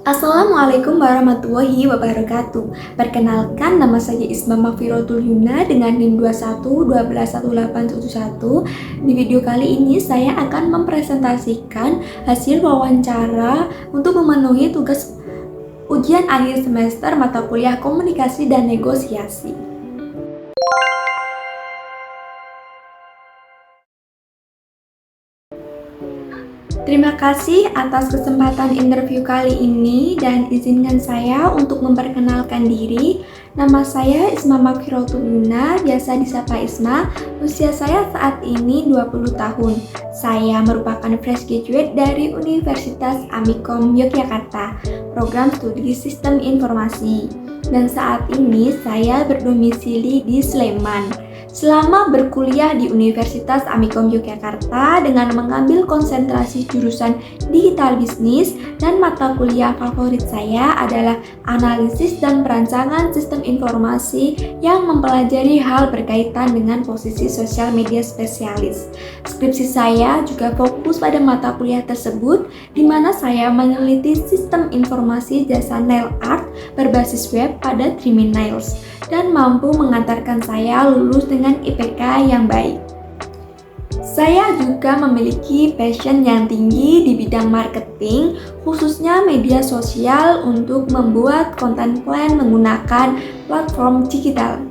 Assalamualaikum warahmatullahi wabarakatuh. Perkenalkan, nama saya Isma Mafirotul Yuna dengan NIM 21 Di video kali ini saya akan mempresentasikan hasil wawancara untuk memenuhi tugas ujian akhir semester mata kuliah komunikasi dan negosiasi. Terima kasih atas kesempatan interview kali ini dan izinkan saya untuk memperkenalkan diri. Nama saya Isma Mafirotul Yuna, biasa disapa Isma. Usia saya saat ini 20 tahun. Saya merupakan fresh graduate dari Universitas Amikom Yogyakarta, program studi Sistem Informasi. Dan saat ini saya berdomisili di Sleman. Selama berkuliah di Universitas Amikom Yogyakarta dengan mengambil konsentrasi jurusan digital bisnis dan mata kuliah favorit saya adalah analisis dan perancangan sistem informasi yang mempelajari hal berkaitan dengan posisi sosial media spesialis. Skripsi saya juga fokus pada mata kuliah tersebut, di mana saya meneliti sistem informasi jasa nail art berbasis web pada Dreamy Nails dan mampu mengantarkan saya lulus dengan IPK yang baik. Saya juga memiliki passion yang tinggi di bidang marketing, khususnya media sosial untuk membuat konten plan menggunakan platform digital.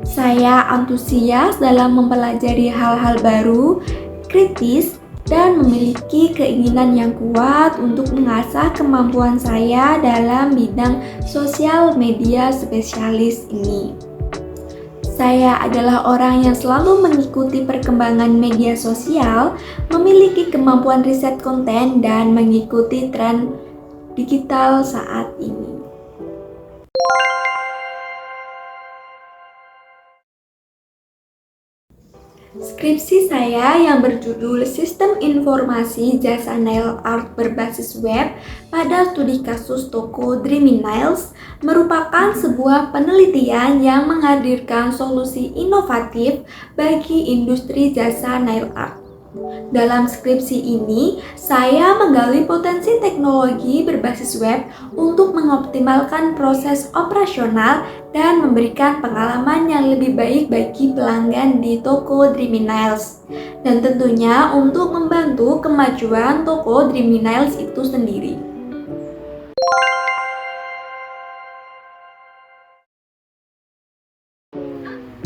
Saya antusias dalam mempelajari hal-hal baru, kritis, dan memiliki keinginan yang kuat untuk mengasah kemampuan saya dalam bidang sosial media spesialis ini. Saya adalah orang yang selalu mengikuti perkembangan media sosial, memiliki kemampuan riset konten, dan mengikuti tren digital saat ini. Skripsi saya yang berjudul Sistem Informasi Jasa Nail Art Berbasis Web pada studi kasus toko Dreamy Nails merupakan sebuah penelitian yang menghadirkan solusi inovatif bagi industri jasa nail art. Dalam skripsi ini, saya menggali potensi teknologi berbasis web untuk mengoptimalkan proses operasional dan memberikan pengalaman yang lebih baik bagi pelanggan di toko Dreamy Nails. Dan tentunya untuk membantu kemajuan toko Dreamy Nails itu sendiri.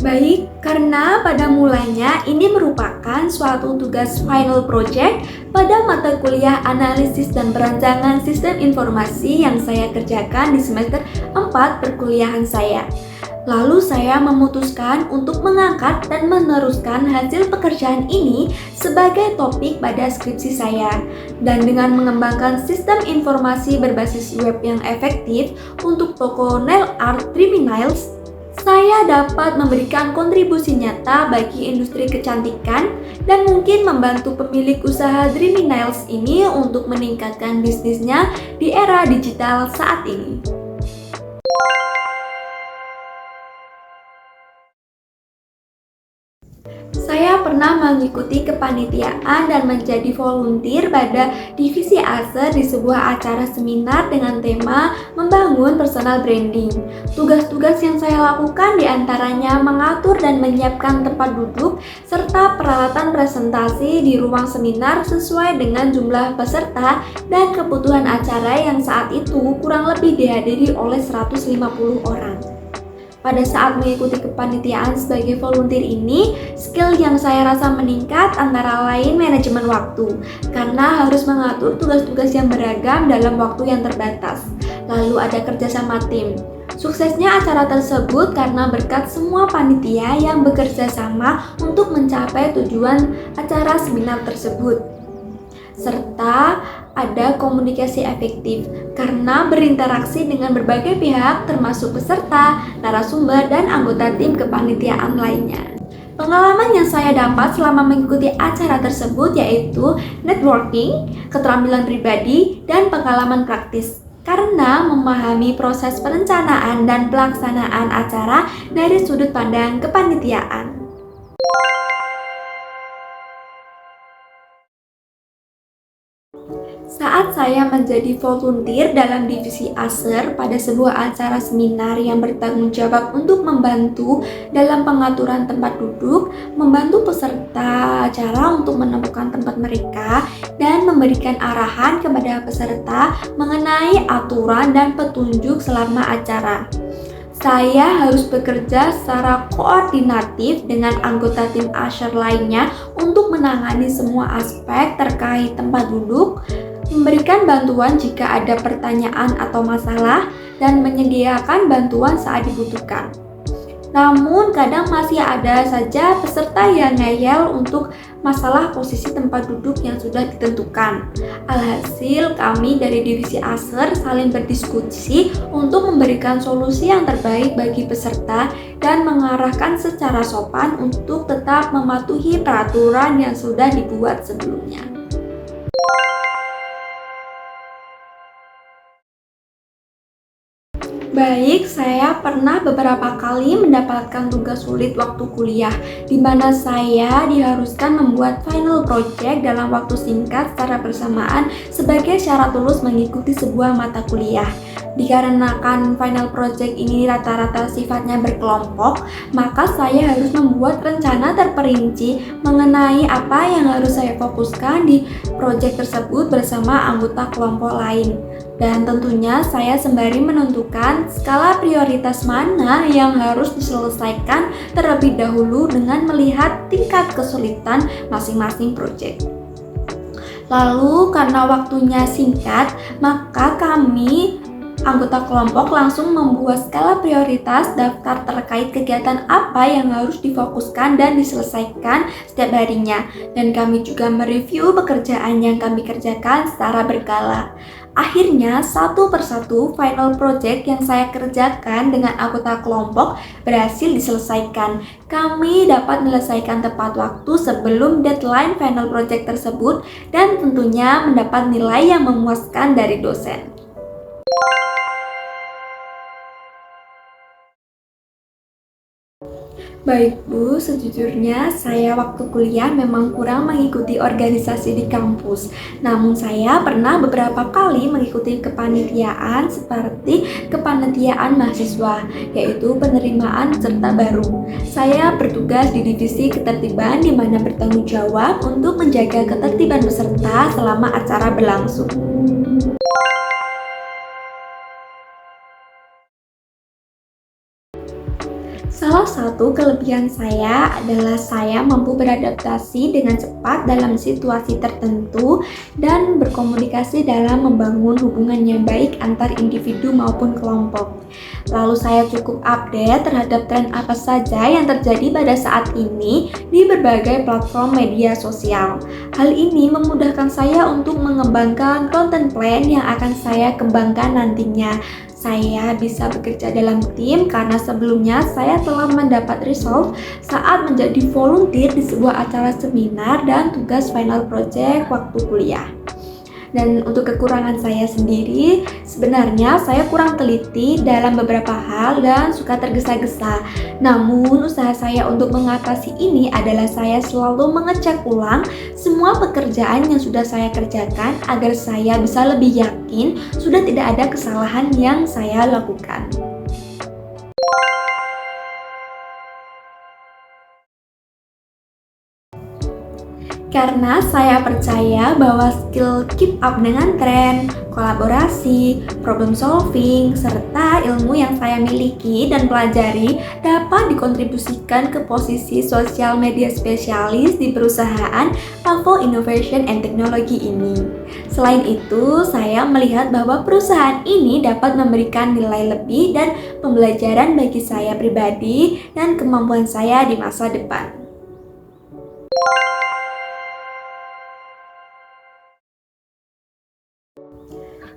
Baik, karena pada mulanya ini merupakan suatu tugas final project pada mata kuliah analisis dan perancangan sistem informasi yang saya kerjakan di semester 4 perkuliahan saya. Lalu saya memutuskan untuk mengangkat dan meneruskan hasil pekerjaan ini sebagai topik pada skripsi saya. Dan dengan mengembangkan sistem informasi berbasis web yang efektif untuk toko nail art Dreamy Nails, saya dapat memberikan kontribusi nyata bagi industri kecantikan dan mungkin membantu pemilik usaha Dreamy Nails ini untuk meningkatkan bisnisnya di era digital saat ini. Saya pernah mengikuti kepanitiaan dan menjadi volunteer pada divisi ASE di sebuah acara seminar dengan tema membangun personal branding. Tugas-tugas yang saya lakukan diantaranya mengatur dan menyiapkan tempat duduk serta peralatan presentasi di ruang seminar sesuai dengan jumlah peserta dan kebutuhan acara yang saat itu kurang lebih dihadiri oleh 150 orang. Pada saat mengikuti kepanitiaan sebagai volunteer ini, skill yang saya rasa meningkat antara lain manajemen waktu, karena harus mengatur tugas-tugas yang beragam dalam waktu yang terbatas. Lalu ada kerjasama tim. Suksesnya acara tersebut karena berkat semua panitia yang bekerja sama untuk mencapai tujuan acara seminar tersebut. Serta ada komunikasi efektif karena berinteraksi dengan berbagai pihak termasuk peserta, narasumber, dan anggota tim kepanitiaan lainnya. Pengalaman yang saya dapat selama mengikuti acara tersebut yaitu networking, keterampilan pribadi, dan pengalaman praktis karena memahami proses perencanaan dan pelaksanaan acara dari sudut pandang kepanitiaan. Saat saya menjadi volunteer dalam divisi ASER pada sebuah acara seminar yang bertanggung jawab untuk membantu dalam pengaturan tempat duduk, membantu peserta acara untuk menemukan tempat mereka, dan memberikan arahan kepada peserta mengenai aturan dan petunjuk selama acara. Saya harus bekerja secara koordinatif dengan anggota tim ASER lainnya untuk menangani semua aspek terkait tempat duduk, memberikan bantuan jika ada pertanyaan atau masalah, dan menyediakan bantuan saat dibutuhkan. Namun, kadang masih ada saja peserta yang ngeyel untuk masalah posisi tempat duduk yang sudah ditentukan. Alhasil, kami dari divisi ASER saling berdiskusi untuk memberikan solusi yang terbaik bagi peserta dan mengarahkan secara sopan untuk tetap mematuhi peraturan yang sudah dibuat sebelumnya. Baik, saya pernah beberapa kali mendapatkan tugas sulit waktu kuliah, di mana saya diharuskan membuat final project dalam waktu singkat secara bersamaan sebagai syarat lulus mengikuti sebuah mata kuliah. Dikarenakan final project ini rata-rata sifatnya berkelompok, maka saya harus membuat rencana terperinci mengenai apa yang harus saya fokuskan di project tersebut bersama anggota kelompok lain. Dan tentunya saya sembari menentukan skala prioritas mana yang harus diselesaikan terlebih dahulu dengan melihat tingkat kesulitan masing-masing proyek. Lalu karena waktunya singkat, maka kami anggota kelompok langsung membuat skala prioritas daftar terkait kegiatan apa yang harus difokuskan dan diselesaikan setiap harinya. Dan kami juga mereview pekerjaan yang kami kerjakan secara berkala. Akhirnya, satu persatu final project yang saya kerjakan dengan anggota kelompok berhasil diselesaikan. Kami dapat menyelesaikan tepat waktu sebelum deadline final project tersebut dan tentunya mendapat nilai yang memuaskan dari dosen. Baik Bu, sejujurnya saya waktu kuliah memang kurang mengikuti organisasi di kampus. Namun saya pernah beberapa kali mengikuti kepanitiaan seperti kepanitiaan mahasiswa, yaitu penerimaan peserta baru. Saya bertugas di divisi ketertiban di mana bertanggung jawab untuk menjaga ketertiban peserta selama acara berlangsung. Salah satu kelebihan saya adalah saya mampu beradaptasi dengan cepat dalam situasi tertentu dan berkomunikasi dalam membangun hubungan yang baik antar individu maupun kelompok. Lalu saya cukup update terhadap tren apa saja yang terjadi pada saat ini di berbagai platform media sosial. Hal ini memudahkan saya untuk mengembangkan content plan yang akan saya kembangkan nantinya. Saya bisa bekerja dalam tim karena sebelumnya saya telah mendapat result saat menjadi volunteer di sebuah acara seminar dan tugas final project waktu kuliah. Dan untuk kekurangan saya sendiri, sebenarnya saya kurang teliti dalam beberapa hal dan suka tergesa-gesa. Namun usaha saya untuk mengatasi ini adalah saya selalu mengecek ulang semua pekerjaan yang sudah saya kerjakan agar saya bisa lebih yakin sudah tidak ada kesalahan yang saya lakukan. Karena saya percaya bahwa skill keep up dengan tren, kolaborasi, problem solving, serta ilmu yang saya miliki dan pelajari dapat dikontribusikan ke posisi sosial media spesialis di perusahaan Pavo Innovation and Technology ini. Selain itu, saya melihat bahwa perusahaan ini dapat memberikan nilai lebih dan pembelajaran bagi saya pribadi dan kemampuan saya di masa depan.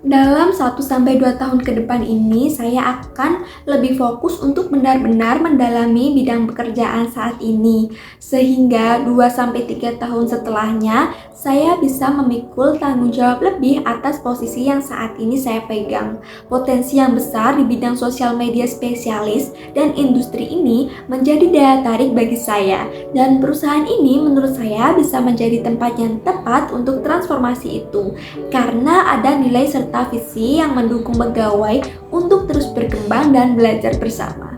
Dalam 1 sampai 2 tahun ke depan ini, saya akan lebih fokus untuk benar-benar mendalami bidang pekerjaan saat ini, sehingga 2 sampai 3 tahun setelahnya, saya bisa memikul tanggung jawab lebih atas posisi yang saat ini saya pegang. Potensi yang besar di bidang sosial media spesialis dan industri ini menjadi daya tarik bagi saya, dan perusahaan ini menurut saya bisa menjadi tempat yang tepat untuk transformasi itu karena ada nilai serta visi yang mendukung pegawai untuk terus berkembang dan belajar bersama.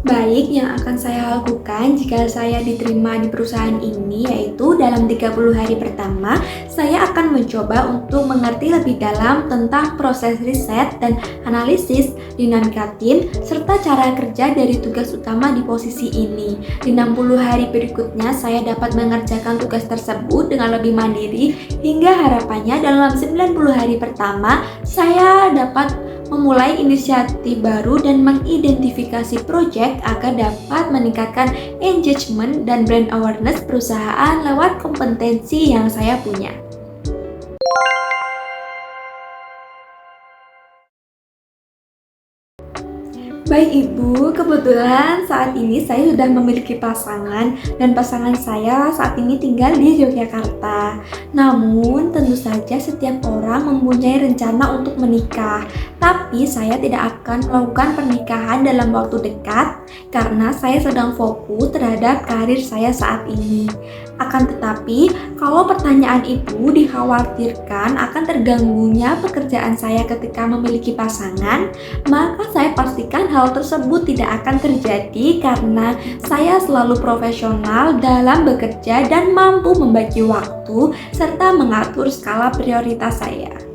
Baik, yang akan saya lakukan jika saya diterima di perusahaan ini yaitu dalam 30 hari pertama, saya akan mencoba untuk mengerti lebih dalam tentang proses riset dan analisis, dinamika tim, serta cara kerja dari tugas utama di posisi ini. Di 60 hari berikutnya, saya dapat mengerjakan tugas tersebut dengan lebih mandiri hingga harapannya dalam 90 hari pertama, saya dapat memulai inisiatif baru dan mengidentifikasi proyek agar dapat meningkatkan engagement dan brand awareness perusahaan lewat kompetensi yang saya punya. Baik Ibu, kebetulan saat ini saya sudah memiliki pasangan dan pasangan saya saat ini tinggal di Yogyakarta. Namun tentu saja setiap orang mempunyai rencana untuk menikah. Tapi saya tidak akan melakukan pernikahan dalam waktu dekat karena saya sedang fokus terhadap karir saya saat ini. Akan tetapi, kalau pertanyaan Ibu dikhawatirkan akan terganggunya pekerjaan saya ketika memiliki pasangan, maka saya pastikan hal tersebut tidak akan terjadi karena saya selalu profesional dalam bekerja dan mampu membagi waktu serta mengatur skala prioritas saya.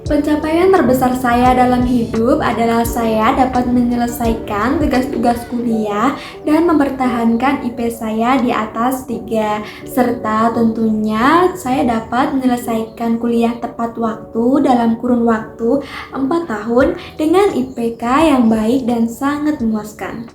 Pencapaian terbesar saya dalam hidup adalah saya dapat menyelesaikan tugas-tugas kuliah dan mempertahankan IP saya di atas 3, serta tentunya saya dapat menyelesaikan kuliah tepat waktu dalam kurun waktu 4 tahun dengan IPK yang baik dan sangat memuaskan.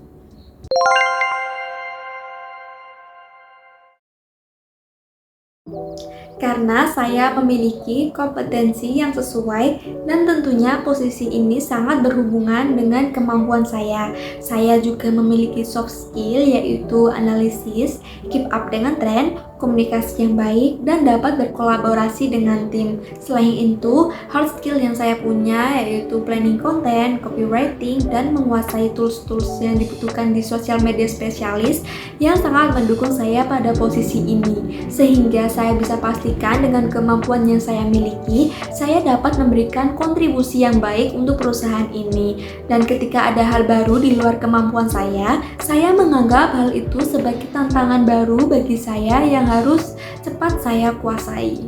Karena saya memiliki kompetensi yang sesuai dan tentunya posisi ini sangat berhubungan dengan kemampuan saya. Saya juga memiliki soft skill yaitu analisis, keep up dengan tren, komunikasi yang baik, dan dapat berkolaborasi dengan tim. Selain itu, hard skill yang saya punya yaitu planning konten, copywriting, dan menguasai tools-tools yang dibutuhkan di sosial media spesialis yang sangat mendukung saya pada posisi ini. Sehingga saya bisa pastikan dengan kemampuan yang saya miliki, saya dapat memberikan kontribusi yang baik untuk perusahaan ini. Dan ketika ada hal baru di luar kemampuan saya menganggap hal itu sebagai tantangan baru bagi saya yang harus cepat saya kuasai.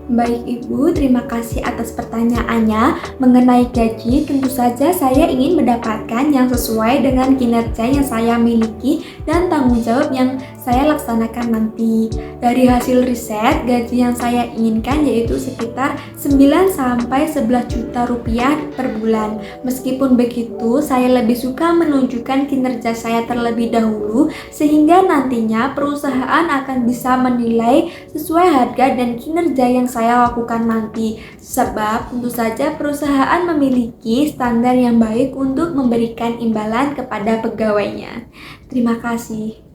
Baik Ibu, terima kasih atas pertanyaannya. Mengenai gaji, tentu saja saya ingin mendapatkan yang sesuai dengan kinerja yang saya miliki dan tanggung jawab yang saya laksanakan nanti. Dari hasil riset, gaji yang saya inginkan yaitu sekitar 9-11 juta rupiah per bulan. Meskipun begitu, saya lebih suka menunjukkan kinerja saya terlebih dahulu sehingga nantinya perusahaan akan bisa menilai sesuai harga dan kinerja yang saya lakukan nanti. Sebab tentu saja perusahaan memiliki standar yang baik untuk memberikan imbalan kepada pegawainya. Terima kasih.